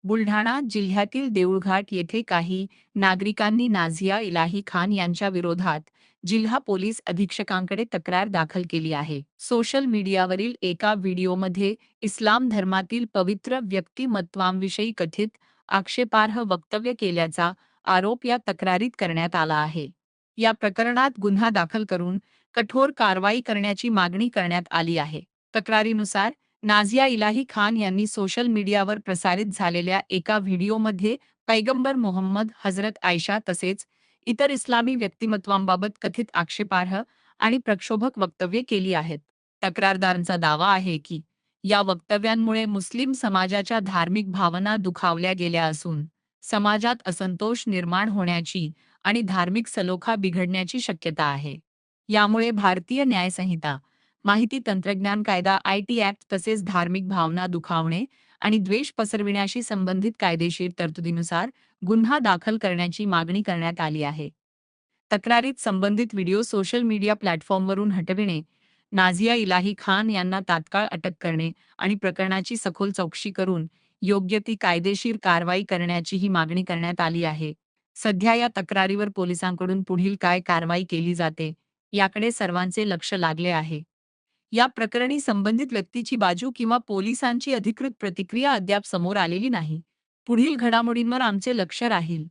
बुलढाणा जिल्ह्यातील देऊळघाट येथे काही नागरिकांनी नाझिया इलाही खान यांच्या विरोधात जिल्हा पोलीस अधीक्षकांकडे तक्रार दाखल केली आहे. सोशल मीडियावरील एका व्हिडिओमध्ये इस्लाम धर्मातील पवित्र व्यक्तिमत्वांविषयी कथित आक्षेपार्ह वक्तव्य केल्याचा आरोप या तक्रारीत करण्यात आला आहे. या प्रकरणात गुन्हा दाखल करून कठोर कारवाई करण्याची मागणी करण्यात आली आहे. तक्रारीनुसार नाझिया इलाही खान यांनी सोशल मीडियावर प्रसारित झालेल्या एका व्हिडिओमध्ये पैगंबर मोहम्मद, हजरत आयशा तसेच इतर इस्लामी व्यक्तिमत्वांबाबत कथित आक्षेपार्ह आणि प्रक्षोभक वक्तव्ये केली आहेत. तक्रारदारांचा दावा आहे की या वक्तव्यांमुळे मुस्लिम समाजाच्या धार्मिक भावना दुखावल्या गेल्या असून समाजात असंतोष निर्माण होण्याची आणि धार्मिक सलोखा बिघडण्याची शक्यता आहे. यामुळे भारतीय न्यायसंहिता, माहिती तंत्रज्ञान कायदा IT ॲक्ट तसेच धार्मिक भावना दुखावणे आणि द्वेष पसरविण्याशी संबंधित कायदेशीर तरतुदीनुसार गुन्हा दाखल करण्याची मागणी करण्यात आली आहे. तक्रारीत संबंधित व्हिडिओ सोशल मीडिया प्लॅटफॉर्मवरून हटविणे, नाझिया इलाही खान यांना तात्काळ अटक करणे आणि प्रकरणाची सखोल चौकशी करून योग्य ती कायदेशीर कारवाई करण्याचीही मागणी करण्यात आली आहे. सध्या या तक्रारीवर पोलिसांकडून पुढील काय कारवाई केली जाते याकडे सर्वांचे लक्ष लागले आहे. या प्रकरणी संबंधित व्यक्तीची बाजू किंवा पोलिसांची अधिकृत प्रतिक्रिया अद्याप समोर आलेली नाही. पुढील घडामोडींवर आमचे लक्ष राहील.